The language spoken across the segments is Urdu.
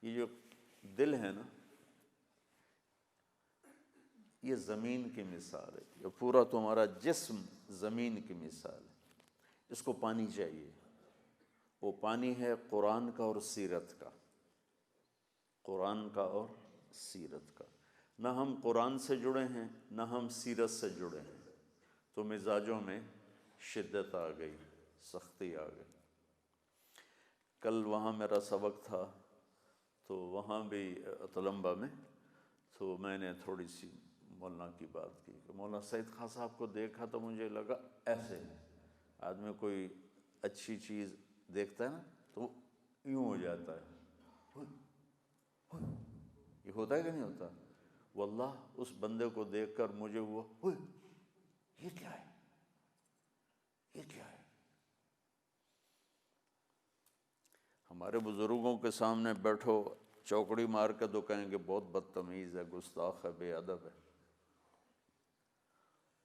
یہ جو دل ہے نا، یہ زمین کی مثال ہے، یہ پورا تمہارا جسم زمین کی مثال ہے، اس کو پانی چاہیے۔ وہ پانی ہے قرآن کا اور سیرت کا، قرآن کا اور سیرت کا۔ نہ ہم قرآن سے جڑے ہیں نہ ہم سیرت سے جڑے ہیں، تو مزاجوں میں شدت آ گئی، سختی آ گئی۔ کل وہاں میرا سبق تھا تو وہاں بھی تلمبہ میں، تو میں نے تھوڑی سی مولانا کی بات کی کہ مولانا سعید خان صاحب کو دیکھا تو مجھے لگا ایسے آدمی کوئی اچھی چیز دیکھتا ہے نا تو یوں ہو جاتا ہے، یہ ہوتا ہے کہ نہیں ہوتا؟ واللہ اس بندے کو دیکھ کر مجھے ہوا یہ کیا ہے، یہ کیا ہے۔ ہمارے بزرگوں کے سامنے بیٹھو چوکڑی مار کے تو کہیں گے بہت بدتمیز ہے، گستاخ ہے، بے ادب ہے،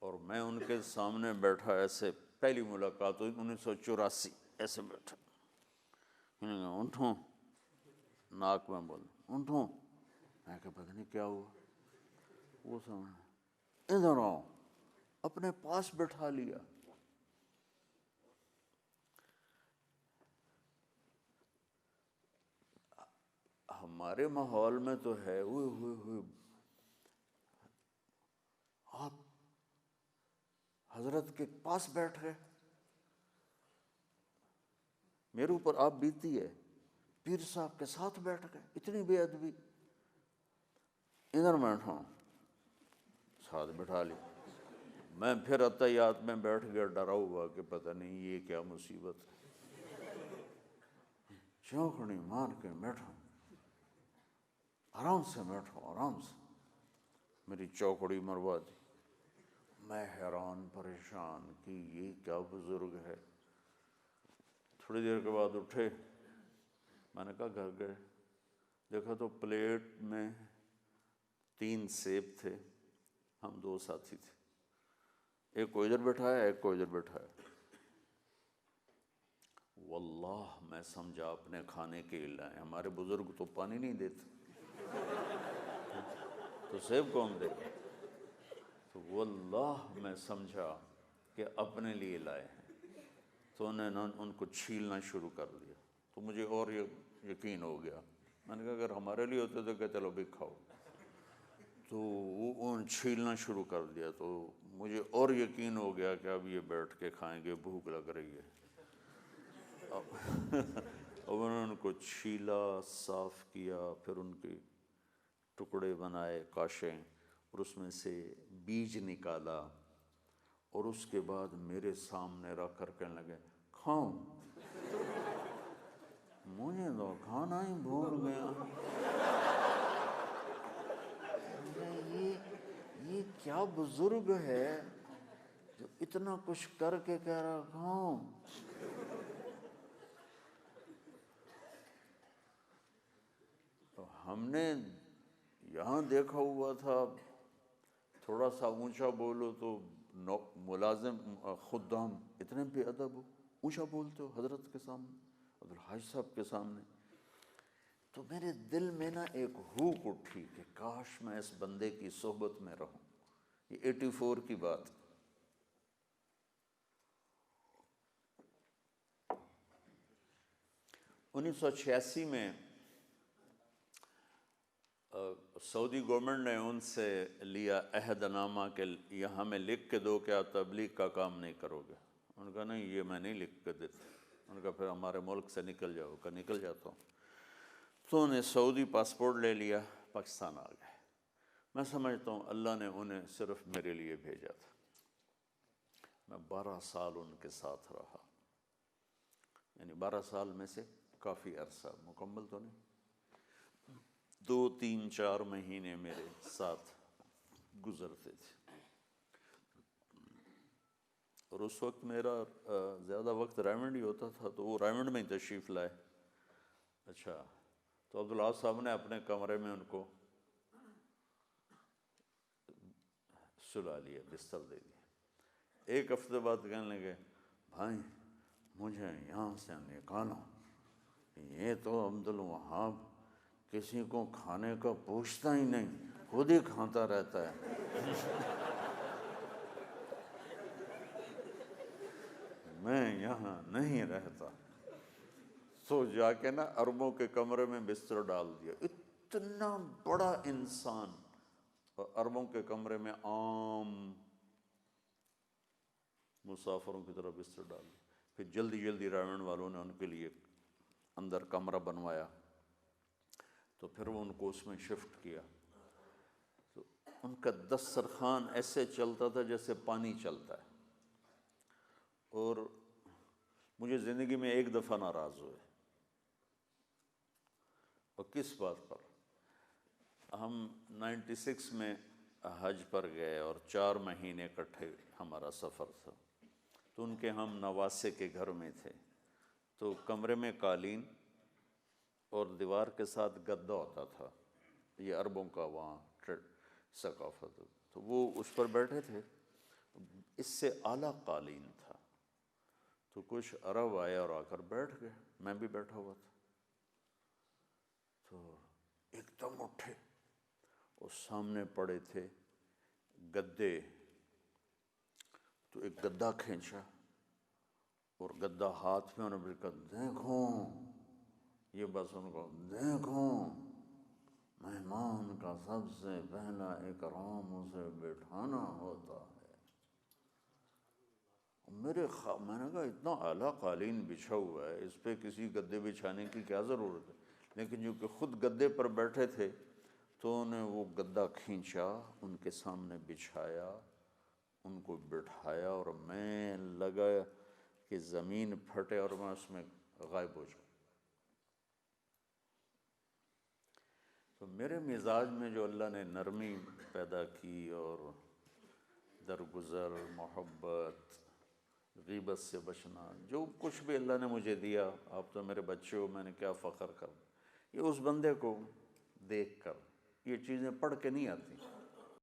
اور میں ان کے سامنے بیٹھا ایسے، پہلی ملاقات ہوئی 1984، ایسے بیٹھا، اٹھوں، ناک میں بول اٹھوں، میں کہ پتہ نہیں کیا ہوا، وہ سامنے ادھر آؤ، اپنے پاس بٹھا لیا۔ ہمارے ماحول میں تو ہے ہوئے ہوئے ہوئے، آپ حضرت کے پاس بیٹھ گئے، میرے اوپر آپ بیتی ہے، پیر صاحب کے ساتھ بیٹھ گئے، اتنی بے ادبی۔ ادھر بیٹھا ہوں، ساتھ بٹھا لی، میں پھر عطیات میں بیٹھ گیا ڈرا ہوا کہ پتہ نہیں یہ کیا مصیبت ہے، چوکڑی مار کے بیٹھا، آرام سے بیٹھو، آرام سے، میری چوکڑی مروا دی۔ میں حیران پریشان کہ یہ کیا بزرگ ہے۔ تھوڑی دیر کے بعد اٹھے، میں نے کہا گھر گئے، دیکھا تو پلیٹ میں 3 سیب تھے، ہم 2 ساتھی تھے، ایک کو ادھر بٹھایا ایک کو ادھر بٹھایا۔ واللہ میں سمجھا اپنے کھانے کے لائے، ہمارے بزرگ تو پانی نہیں دیتے تو سیب کون دے گا، تو واللہ میں سمجھا کہ اپنے لیے لائے ہیں، تو انہوں نے ان کو چھیلنا شروع کر دیا، تو مجھے اور یقین ہو گیا، میں نے کہا اگر ہمارے لیے ہوتے تو کہ چلو بھی کھاؤ، تو وہ چھیلنا شروع کر دیا، تو مجھے اور یقین ہو گیا کہ اب یہ بیٹھ کے کھائیں گے، بھوک لگ رہی ہے۔ اب انہوں نے ان کو چھیلا، صاف کیا، پھر ان کے ٹکڑے بنائے، کاشیں، اور اس میں سے بیج نکالا، اور اس کے بعد میرے سامنے رکھ کر کہنے لگے کھاؤں، مجھے تو کھانا ہی بھول گیا، یہ کیا بزرگ ہے جو اتنا کچھ کر کے کہہ رہا کھاؤں۔ تو ہم نے یہاں دیکھا ہوا تھا تھوڑا سا اونچا بولو تو ملازم خدام اتنے بے ادب ہو، اونچا بولتے ہو حضرت کے سامنے، عبدالحاج صاحب کے سامنے۔ تو میرے دل میں نا ایک ہوک اٹھی کہ کاش میں اس بندے کی صحبت میں رہوں۔ یہ 84 کی بات۔ 1986 میں سعودی گورنمنٹ نے ان سے لیا عہد نامہ کہ یہاں میں لکھ کے دو کہ آپ تبلیغ کا کام نہیں کرو گے۔ انہوں نے کہا نہیں یہ میں نہیں لکھ کے دیتا۔ انہوں نے کہا پھر ہمارے ملک سے نکل جاؤ۔ کہا نکل جاتا ہوں۔ تو انہیں سعودی پاسپورٹ لے لیا، پاکستان آ گئے۔ میں سمجھتا ہوں اللہ نے انہیں صرف میرے لیے بھیجا تھا۔ میں 12 سال ان کے ساتھ رہا، یعنی 12 سال میں سے کافی عرصہ، مکمل تو نہیں، 2 3 4 مہینے میرے ساتھ گزرتے تھے۔ اور اس وقت میرا زیادہ وقت رائمنڈ ہی ہوتا تھا، تو وہ رائمنڈ میں ہی تشریف لائے۔ اچھا، تو عبداللہ صاحب نے اپنے کمرے میں ان کو سلا لیا، بستر دے دیا۔ 1 ہفتے بعد کہنے لگے بھائی مجھے یہاں سے نکالو، یہ تو عبدالوہاب کسی کو کھانے کا پوچھتا ہی نہیں، خود ہی کھاتا رہتا ہے۔ میں یہاں نہیں رہتا۔ سو جا کے نا عربوں کے کمرے میں بستر ڈال دیا، اتنا بڑا انسان، اور عربوں کے کمرے میں عام مسافروں کی طرح بستر ڈال دیا۔ پھر جلدی جلدی رائمنڈ والوں نے ان کے لیے اندر کمرہ بنوایا، تو پھر وہ ان کو اس میں شفٹ کیا۔ تو ان کا دسترخوان ایسے چلتا تھا جیسے پانی چلتا ہے، اور مجھے زندگی میں ایک دفعہ ناراض ہوئے۔ اور کس بات پر؟ ہم 96 میں حج پر گئے اور 4 مہینے اکٹھے ہمارا سفر تھا، تو ان کے ہم نواسے کے گھر میں تھے، تو کمرے میں قالین اور دیوار کے ساتھ گدا ہوتا تھا، یہ عربوں کا وہاں ثقافت، تو وہ اس پر بیٹھے تھے، اس سے اعلیٰ قالین تھا، تو کچھ عرب آئے اور آ کر بیٹھ گئے، میں بھی بیٹھا ہوا تھا، تو ایک دم اٹھے اور سامنے پڑے تھے گدے، تو ایک گدا کھینچا اور گدا ہاتھ میں، انہوں نے کہا دیکھو، یہ بس ان کو دیکھو، مہمان کا سب سے پہلا اکرام اسے بٹھانا ہوتا ہے۔ میں نے کہا اتنا اعلیٰ قالین بچھا ہوا ہے، اس پہ کسی گدے بچھانے کی کیا ضرورت ہے؟ لیکن جو کہ خود گدے پر بیٹھے تھے، تو انہیں وہ گدا کھینچا، ان کے سامنے بچھایا، ان کو بٹھایا، اور میں لگا کہ زمین پھٹے اور میں اس میں غائب ہو جاؤں۔ تو میرے مزاج میں جو اللہ نے نرمی پیدا کی، اور درگزر، محبت، غیبت سے بچنا، جو کچھ بھی اللہ نے مجھے دیا، آپ تو میرے بچے ہو، میں نے کیا فخر کرنا، یہ اس بندے کو دیکھ کر، یہ چیزیں پڑھ کے نہیں آتی۔